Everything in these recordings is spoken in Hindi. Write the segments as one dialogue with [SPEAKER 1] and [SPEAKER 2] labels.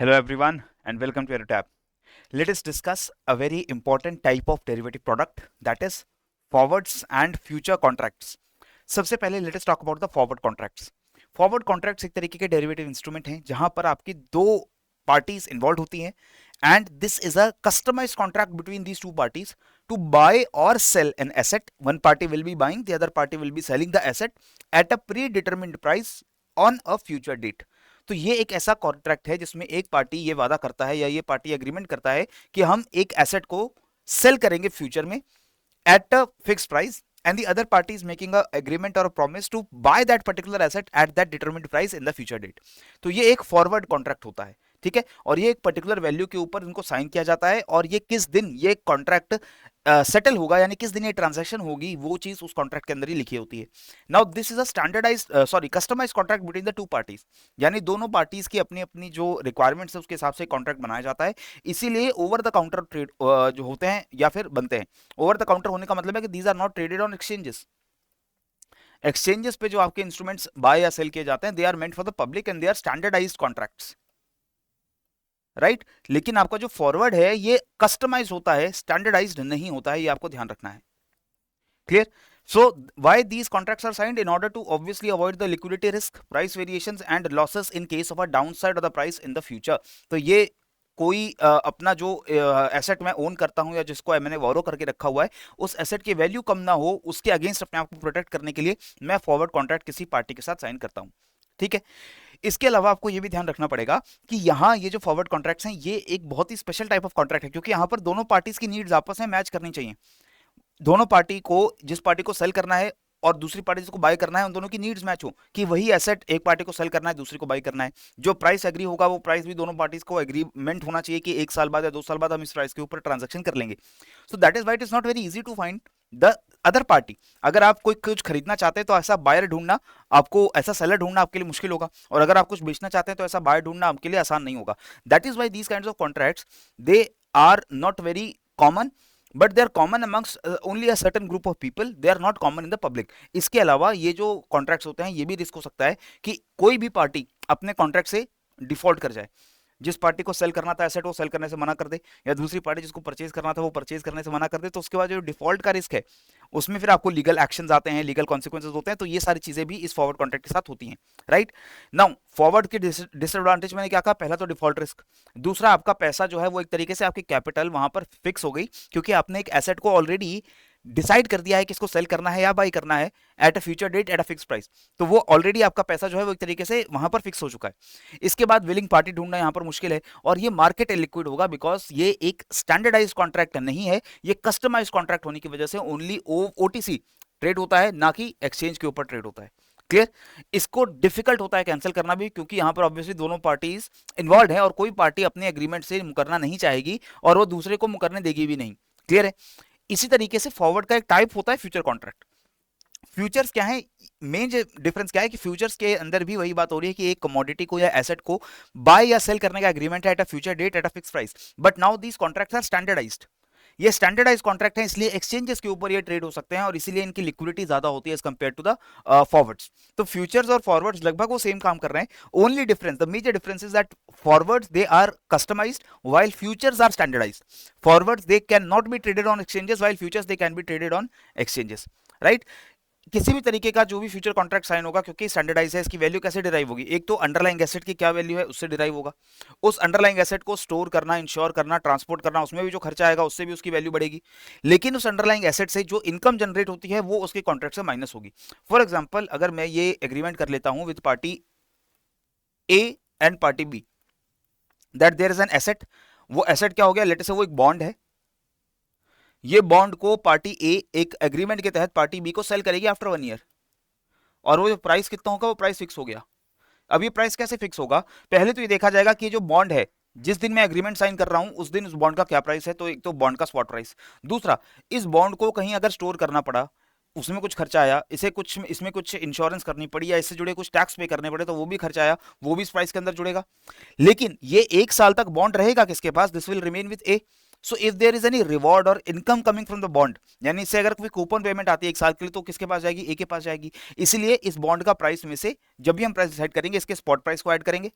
[SPEAKER 1] Hello everyone and welcome to AeroTap. Let us discuss a very important type of derivative product, that is forwards and future contracts. सबसे पहले let us talk about the forward contracts. Forward contracts एक तरीके के डेरिवेटिव इंस्ट्रूमेंट हैं जहां पर आपकी दो पार्टीज इन्वॉल्व होती हैं and this is a customized contract between these two parties to buy or sell an asset. One party will be buying, the other party will be selling the asset at a predetermined price on a future date. तो ये एक ऐसा कॉन्ट्रैक्ट है जिसमें एक पार्टी ये वादा करता है या ये पार्टी एग्रीमेंट करता है कि हम एक एसेट को सेल करेंगे फ्यूचर में at a fixed price, and the other party is making a agreement or a promise to buy that particular asset at that determined price in the future date. तो ये एक फॉरवर्ड कॉन्ट्रैक्ट होता है, ठीक है, और ये एक पर्टिकुलर वैल्यू के ऊपर इनको साइन किया जाता है और ये किस दिन ये कॉन्ट्रैक्ट सेटल होगा यानी किस दिन ये ट्रांजैक्शन होगी वो चीज उस कॉन्ट्रैक्ट के अंदर ही लिखी होती है. Now this is a standardised customised contract between the two parties, यानी दोनों पार्टीज की अपनी अपनी जो रिक्वायरमेंट्स है उसके हिसाब से कॉन्ट्रैक्ट बनाया जाता है. इसीलिए ओवर द काउंटर ट्रेड जो होते हैं या फिर बनते हैं. ओवर द काउंटर होने का मतलब है कि these are not traded on exchanges. Exchanges पे जो आपके इंस्ट्रूमेंट्स बाय या सेल किए जाते हैं they are meant for the public and they are standardised contracts, right. लेकिन आपका जो फॉरवर्ड है ये कस्टमाइज होता है, स्टैंडर्डाइज्ड नहीं होता है, ये आपको ध्यान रखना है. Clear. So why these contracts are signed? In order to obviously avoid the liquidity risk, price variations and losses in case of a downside of the price in the future. तो ये कोई अपना जो एसेट मैं ओन करता हूं या जिसको मैंने बोरो करके रखा हुआ है उस एसेट की वैल्यू कम ना हो उसके अगेंस्ट अपने आप को प्रोटेक्ट करने के लिए मैं फॉरवर्ड कॉन्ट्रैक्ट किसी पार्टी के साथ साइन करता हूं, ठीक है. इसके अलावा आपको ये भी ध्यान रखना पड़ेगा कि यहाँ ये जो फॉरवर्ड कॉन्ट्रैक्ट्स हैं ये एक बहुत ही स्पेशल टाइप ऑफ कॉन्ट्रैक्ट है क्योंकि यहाँ पर दोनों पार्टीज की नीड्स आपस में मैच करनी चाहिए. दोनों पार्टी को, जिस पार्टी को सेल करना है और दूसरी पार्टी जिसको बाय करना है, उन दोनों की नीड्स मैच हो कि वही एसेट एक पार्टी को सेल करना है दूसरी को बाय करना है. जो प्राइस एग्री होगा वो प्राइस भी दोनों पार्टीज को एग्रीमेंट होना चाहिए कि 1 साल बाद या 2 साल बाद हम इस प्राइस के ऊपर ट्रांजैक्शन कर लेंगे. So that is why it is not very easy to find the other party. अगर आप कोई कुछ खरीदना चाहते हैं तो ऐसा बायर ढूंढना आपको, ऐसा सेलर ढूंढना आपके लिए मुश्किल होगा, और अगर आप कुछ बेचना चाहते हैं तो ऐसा बायर ढूंढना आपके लिए आसान नहीं होगा. That is why these kinds of contracts they are not very common, but they are common amongst only a certain group of people, they are not common in the public. इसके अलावा ये जो कॉन्ट्रैक्ट्स होते हैं ये भी रिस्क हो सकता है कि कोई भी पार्टी अपने कॉन्ट्रैक्ट से डिफॉल्ट कर जाए. जिस पार्टी को सेल करना था एसेट वो सेल करने से मना कर दे, या दूसरी पार्टी जिसको परचेज करना था वो परचेज करने से मना कर दे, तो उसके बाद जो डिफॉल्ट का रिस्क है उसमें फिर आपको लीगल एक्शंस आते हैं, लीगल कॉन्सिक्वेंसेस होते हैं. तो ये सारी चीजें भी इस फॉरवर्ड कॉन्ट्रैक्ट के साथ होती हैं, राइट. नाउ फॉरवर्ड के डिसएडवांटेज मैंने क्या कहा, पहला तो डिफॉल्ट रिस्क, दूसरा आपका पैसा जो है वो एक तरीके से आपकी कैपिटल वहां पर फिक्स हो गई क्योंकि आपने एक एसेट को ऑलरेडी डिसाइड कर दिया है कि इसको सेल करना है या बाई करना है at a future date at a fix price. तो वो ऑलरेडी आपका पैसा जो है वो एक तरीके से वहां पर फिक्स हो चुका है. इसके बाद विलिंग पार्टी ढूंढना यहां पर मुश्किल है और ये मार्केट लिक्विड होगा बिकॉज ये एक स्टैंडर्डाइज कॉन्ट्रैक्ट नहीं है, ये कस्टमाइज कॉन्ट्रैक्ट होने की वजह से ओनली ओटीसी ट्रेड होता है ना कि एक्सचेंज के ऊपर ट्रेड होता है. क्लियर. इसको डिफिकल्ट होता है कैंसिल करना भी क्योंकि यहां पर ऑब्वियसली दोनों पार्टीज इन्वॉल्व है और कोई पार्टी अपने एग्रीमेंट से मुकरना नहीं चाहेगी और वो दूसरे को मुकरने देगी भी नहीं. क्लियर है. इसी तरीके से फॉरवर्ड का एक टाइप होता है फ्यूचर कॉन्ट्रैक्ट. फ्यूचर्स क्या है, मेन डिफरेंस क्या है कि फ्यूचर्स के अंदर भी वही बात हो रही है कि एक कमोडिटी को या एसेट को बाय या सेल करने का एग्रीमेंट है at a future date at a fix price. But now these contracts are standardised. ये स्टैंडर्डाइज कॉन्ट्रैक्ट है इसलिए एक्सचेंजेस के ऊपर ये ट्रेड हो सकते हैं और इसीलिए इनकी लिक्विडिटी ज्यादा होती है as compare to the forwards. तो फ्यूचर्स और फॉरवर्ड्स लगभग वो सेम काम कर रहे हैं. Only difference, the major difference is that forwards they are customised while futures are standardised. Forwards they can not be traded on exchanges while futures they can be traded on exchanges, right. किसी भी तरीके का जो भी फ्यूचर कॉन्ट्रैक्ट साइन होगा क्योंकि स्टैंडर्डाइज है, इसकी वैल्यू कैसे डिराइव होगी, एक तो अंडरलाइंग एसेट की क्या वैल्यू है उससे डिराइव होगा. उस अंडरलाइंग एसेट को स्टोर करना, इंश्योर करना, ट्रांसपोर्ट करना, उसमें भी जो खर्चा आएगा उससे भी उसकी वैल्यू बढ़ेगी. लेकिन उस अंडरलाइंग एसेट से जो इनकम जनरेट होती है वो उसके कॉन्ट्रैक्ट से माइनस होगी. फॉर एग्जाम्पल अगर मैं ये एग्रीमेंट कर लेता हूं with party A and party B that there is an asset. वो एसेट क्या हो गया, लेट अस से वो एक बॉन्ड है. ये बॉन्ड को पार्टी ए एक एग्रीमेंट के तहत पार्टी बी को सेल करेगी आफ्टर 1 ईयर और वो जो प्राइस कितना होगा वो प्राइस फिक्स हो गया. अब ये प्राइस कैसे फिक्स होगा, पहले तो ये देखा जाएगा कि ये जो बॉन्ड है जिस दिन मैं एग्रीमेंट साइन कर रहा हूं उस दिन उस बॉन्ड का क्या प्राइस है. तो एक तो बॉन्ड का स्पॉट प्राइस, दूसरा इस बॉन्ड को कहीं अगर स्टोर करना पड़ा उसमें कुछ खर्चा आया, इसे कुछ इसमें कुछ इंश्योरेंस करनी पड़ी या इससे जुड़े कुछ टैक्स पे करने पड़े तो वो भी खर्चा आया, वो भी इस प्राइस के अंदर जुड़ेगा. लेकिन ये 1 साल तक बॉन्ड रहेगा किसके पास, this will remain with A. So if there is any reward or income coming from the bond, यानी इससे अगर कोई कूपन पेमेंट आती है 1 साल के लिए तो किसके पास जाएगी, ए के पास जाएगी. इसलिए इस बॉन्ड का प्राइस में से जब भी हम प्राइस डिसाइड करेंगे इसके स्पॉट प्राइस को ऐड करेंगे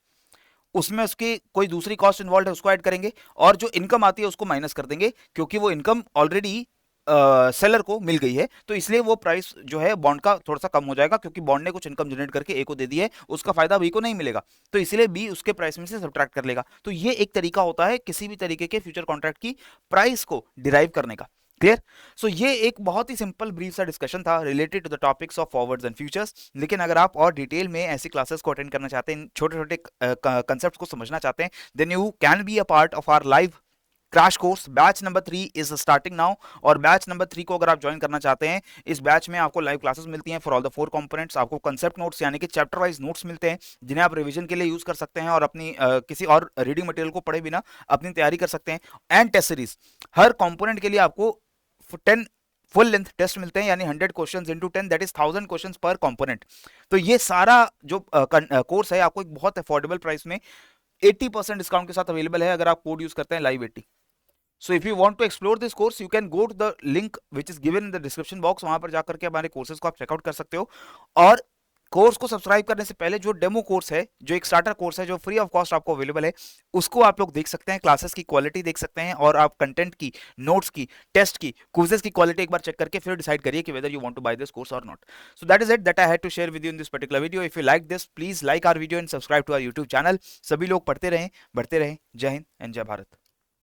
[SPEAKER 1] उसमें उसकी कोई दूसरी कॉस्ट इन्वॉल्व है उसको ऐड करेंगे, और जो इनकम आती है उसको माइनस कर देंगे, क्योंकि वो इनकम ऑलरेडी सेलर को मिल गई है, तो इसलिए वो प्राइस जो है बॉन्ड का थोड़ा सा कम हो जाएगा, क्योंकि बॉन्ड ने कुछ इनकम जनरेट करके ए को दे दी है, उसका फायदा बी को नहीं मिलेगा, तो इसलिए बी उसके प्राइस में से सब्ट्रैक्ट कर लेगा। तो ये एक तरीका होता है किसी भी तरीके के फ्यूचर कॉन्ट्रैक्ट की प्राइस को डिराइव करने का। क्लियर? सो ये एक बहुत ही सिंपल ब्रीफ सा डिस्कशन था related to the topics of forwards and futures. लेकिन अगर आप और डिटेल में ऐसी क्लासेस को अटेंड करना चाहते हैं, छोटे छोटे कंसेप्ट को समझना चाहते हैं, then you can be a part of our live crash course. Batch number 3 is starting now, और बैच नंबर 3 को अगर आप ज्वाइन करना चाहते हैं, इस बैच में आपको लाइव क्लासेस मिलती हैं फॉर ऑल द 4 कंपोनेंट्स। आपको कंसेप्ट नोट्स यानी कि चैप्टर वाइज नोट्स मिलते हैं, जिन्हें आप रिवीजन के लिए यूज कर सकते हैं और अपनी किसी और रीडिंग मटेरियल को पढ़े बिना अपनी तैयारी कर सकते हैं। एंड टेस्ट सीरीज, हर कंपोनेंट के लिए आपको 10 फुल लेंथ टेस्ट मिलते हैं, यानी 100 questions into 10, that is 1000 questions पर कंपोनेंट। तो ये सारा जो कोर्स है आपको एक बहुत अफोर्डेबल प्राइस में 80% डिस्काउंट के साथ अवेलेबल है, अगर आप कोड यूज करते हैं live80। So if you want to explore this course, you can go to the link which is given in the description box, वहां पर जाकर के हमारे कोर्सेज को आप चेकआउट कर सकते हो। और कोर्स को सब्सक्राइब करने से पहले जो डेमो कोर्स है, जो एक स्टार्टर कोर्स है, जो फ्री ऑफ कॉस्ट आपको अवेलेबल है, उसको आप लोग देख सकते हैं, क्लासेस की क्वालिटी देख सकते हैं, और आप कंटेंट की, नोट्स की, टेस्ट की, क्विजेस की क्वालिटी एक बार चेक करके फिर डिसाइड करिए कि whether you want to buy this course or not. So that is it that I had to share with you in this particular video. If you like this, please like our video and subscribe to our YouTube channel. सभी लोग पढ़ते रहें, बढ़ते रहें। जय हिंद एंड जय भारत।